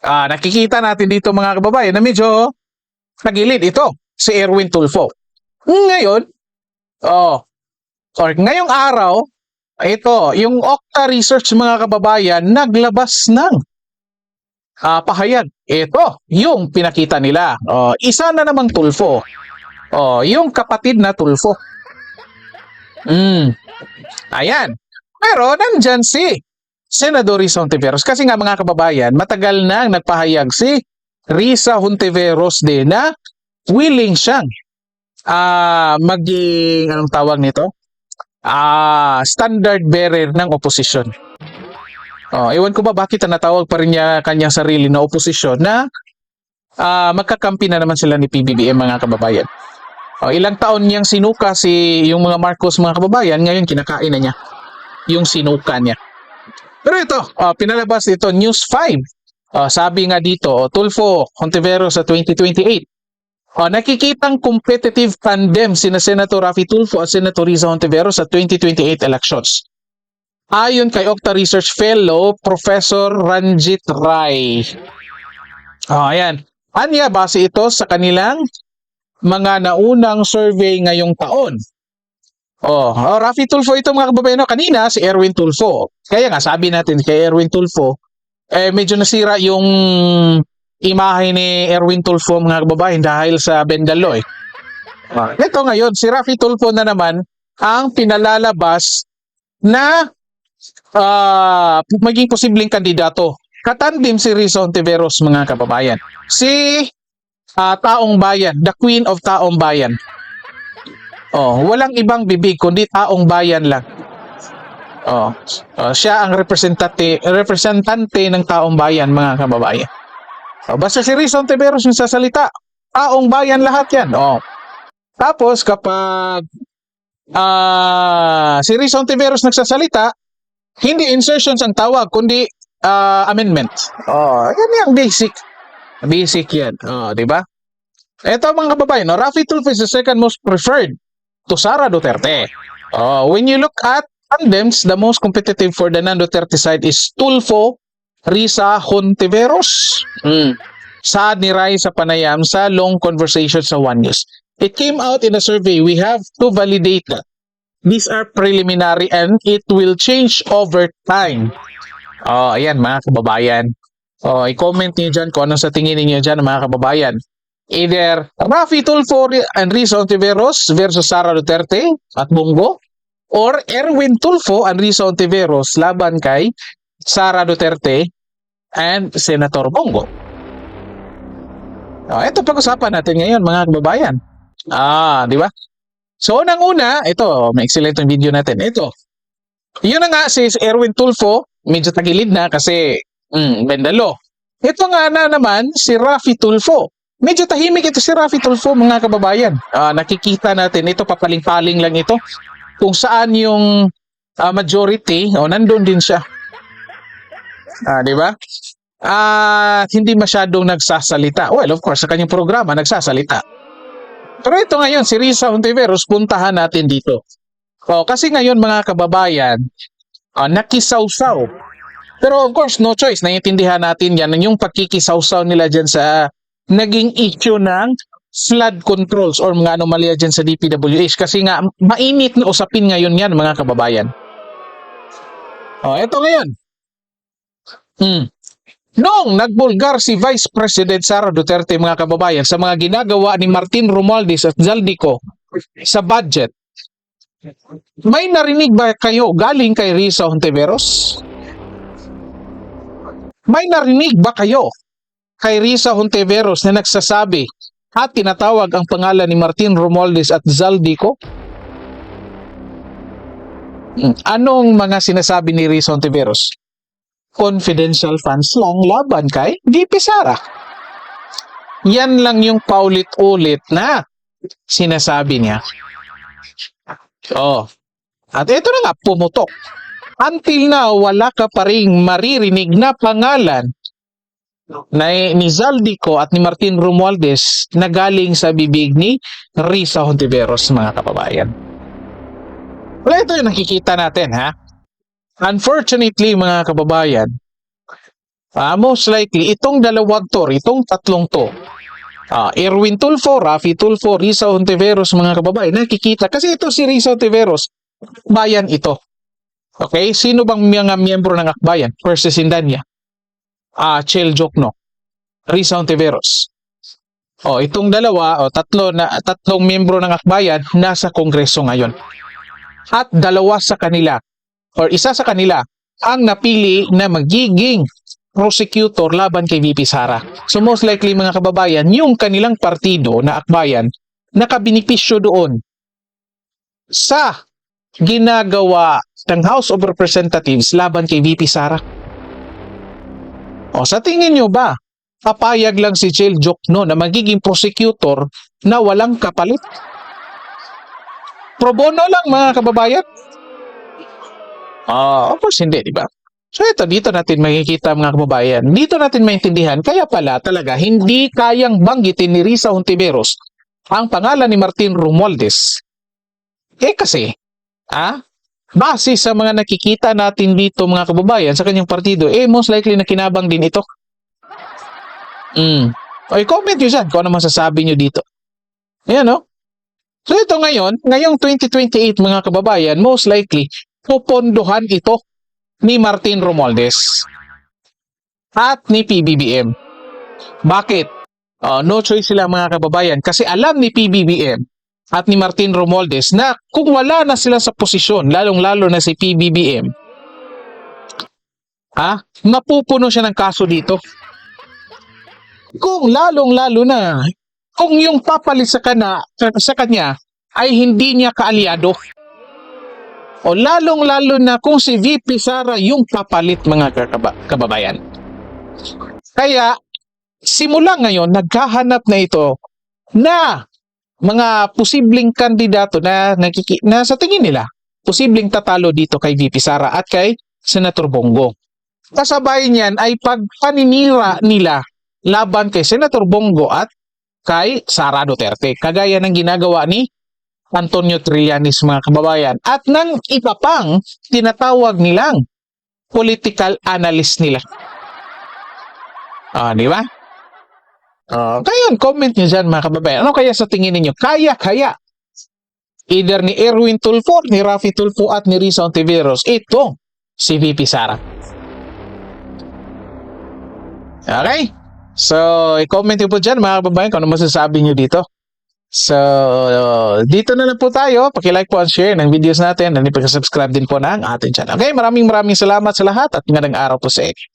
Nakikita natin dito mga kababayan na medyo tagilid ito, si Erwin Tulfo. Ngayon, oh, or ngayong araw, ito, yung Okta Research mga kababayan, naglabas ng pahayag. Ito, yung pinakita nila. Isa na namang Tulfo. Yung kapatid na Tulfo. Ayan. Pero nandyan si Senador Risa Hontiveros. Kasi nga mga kababayan, matagal na nagpahayag si Risa Hontiveros din na willing siyang maging, anong tawag nito? Standard bearer ng oposisyon. Ewan ko ba bakit natawag pa rin niya kanyang sarili na oposisyon na magkakampi na naman sila ni PBBM mga kababayan. Ilang taon niyang sinuka yung mga Marcos mga kababayan, ngayon kinakain na niya yung sinuka niya. Pero ito, pinalabas ito, News 5. Sabi nga dito, Tulfo Hontiveros sa 2028. Nakikitang competitive tandem sina Senator Raffy Tulfo at Senator Risa Hontiveros sa 2028 elections. Ayon kay Okta Research Fellow, Professor Ranjit Rai. Ayan. Anya, base ito sa kanilang mga naunang survey ngayong taon. Raffy Tulfo ito mga kababayan. Kanina si Erwin Tulfo. Kaya nga sabi natin kay Erwin Tulfo, medyo nasira yung imahe ni Erwin Tulfo mga kababayan dahil sa Bendalo eh. Ito ngayon, si Raffy Tulfo na naman ang pinalalabas na maging posibleng kandidato. Katandim si Risa Hontiveros mga kababayan. Si Taong Bayan, the Queen of Taong Bayan. Walang ibang bibig kundi Taong Bayan lang. Siya ang representante ng Taong Bayan mga kababayan. Basta si Risa Hontiveros yung sasalita, Taong Bayan lahat yan. Tapos kapag si Risa Hontiveros nagsasalita, hindi insertions ang tawag, kundi amendment. Yan yung basic. Basic yan. Di ba? Ito mga kababayan, Raffy Tulfo is the second most preferred to Sara Duterte. When you look at tandems, the most competitive for the non-Duterte side is Tulfo, Risa Hontiveros. Saad ni Rai sa panayam sa long conversation sa One News. It came out in a survey. We have to validate that. These are preliminary and it will change over time. Ayan mga kababayan. I-comment niyo dyan kung ano sa tingin niyo dyan mga kababayan. Either Raffy Tulfo and Risa Hontiveros versus Sara Duterte at Bongo, or Erwin Tulfo and Risa Hontiveros laban kay Sara Duterte and Senator Bongo. Ito pag-usapan natin ngayon mga kababayan. Di ba? So unang-una, ito, may excellent yung video natin. Ito. Yun na nga si Erwin Tulfo, medyo tagilid na kasi Bendalo. Ito nga na naman si Raffy Tulfo. Medyo tahimik ito si Raffy Tulfo mga kababayan. Nakikita natin ito, papaling-paling lang ito. Kung saan yung majority, nandun din siya. Di ba? Hindi masyadong nagsasalita. Well, of course, sa kanyang programa, nagsasalita. Pero ito ngayon, si Risa Hontiveros, puntahan natin dito. Kasi ngayon mga kababayan, nakisawsaw. Pero of course, no choice. Naiintindihan natin yan. Yung pagkikisawsaw nila dyan sa naging issue ng flood controls or mga anomalya dyan sa DPWH. Kasi nga, mainit na usapin ngayon yan mga kababayan. Ito ngayon. Noong nagbulgar si Vice President Sara Duterte mga kababayan sa mga ginagawa ni Martin Romualdez at Zaldico sa budget, may narinig ba kayo galing kay Risa Hontiveros? May narinig ba kayo kay Risa Hontiveros na nagsasabi at tinatawag ang pangalan ni Martin Romualdez at Zaldico? Anong mga sinasabi ni Risa Hontiveros? Confidential funds lang laban kay VP Sara. Yan lang yung paulit-ulit na sinasabi niya. At ito na nga, pumutok. Until now, wala ka pa ring maririnig na pangalan ni Zaldico at ni Martin Romualdez na galing sa bibig ni Risa Hontiveros mga kababayan. Wala, ito yung nakikita natin ha. Unfortunately mga kababayan, Most likely, itong dalawang to, itong tatlong to, Erwin Tulfo, Raffy Tulfo, Risa Hontiveros, mga kababayan, nakikita. Kasi ito si Risa Hontiveros, bayan ito. Okay? Sino bang mga miyembro ng akbayan? First is Indania. Chel Jokno, Risa Hontiveros. Itong dalawa, tatlong miyembro ng akbayan nasa kongreso ngayon. At dalawa sa kanila, or isa sa kanila, ang napili na magiging prosecutor laban kay VP Sara. So most likely mga kababayan, yung kanilang partido na akbayan, nakabinipisyo doon sa ginagawa ng House of Representatives laban kay VP Sara. Sa tingin nyo ba, papayag lang si Chel Jokno na magiging prosecutor na walang kapalit? Pro bono lang mga kababayan? Of course hindi, di ba? So ito, dito natin makikita mga kababayan, dito natin maintindihan, kaya pala talaga hindi kayang banggitin ni Risa Hontiveros ang pangalan ni Martin Romualdez. Kasi, base sa mga nakikita natin dito mga kababayan sa kanyang partido, most likely na kinabang din ito. Comment nyo dyan kung ano masasabi nyo dito. Ayan, no? So ito ngayong 2028 mga kababayan, most likely, pupondohan ito ni Martin Romualdez at ni PBBM. Bakit? No choice sila mga kababayan kasi alam ni PBBM at ni Martin Romualdez na kung wala na sila sa posisyon, lalong-lalo na si PBBM, mapupuno siya ng kaso dito. Kung lalong-lalo na, kung yung papalit sa kanya ay hindi niya kaalyado. Lalong-lalo na kung si VP Sara yung papalit mga kababayan. Kaya, simula ngayon, naghahanap na ito na mga posibleng kandidato na sa tingin nila, posibleng tatalo dito kay VP Sara at kay Senator Bongo. Kasabay niyan ay pagpaninira nila laban kay Senator Bongo at kay Sara Duterte. Kagaya ng ginagawa ni Antonio Trillanes mga kababayan at ng iba pang tinatawag nilang political analyst nila. Di ba? Kaya comment nyo dyan mga kababayan. Ano kaya sa tingin ninyo? Kaya either ni Erwin Tulfo, ni Raffy Tulfo at ni Risa Hontiveros ito si VP Sara. Okay? So, i-comment nyo po dyan mga kababayan kung ano masasabi nyo dito. So, dito na lang po tayo. Paki-like po and share ng videos natin and ipag-subscribe din po ng ating channel. Okay, maraming salamat sa lahat at magandang araw po sa inyo.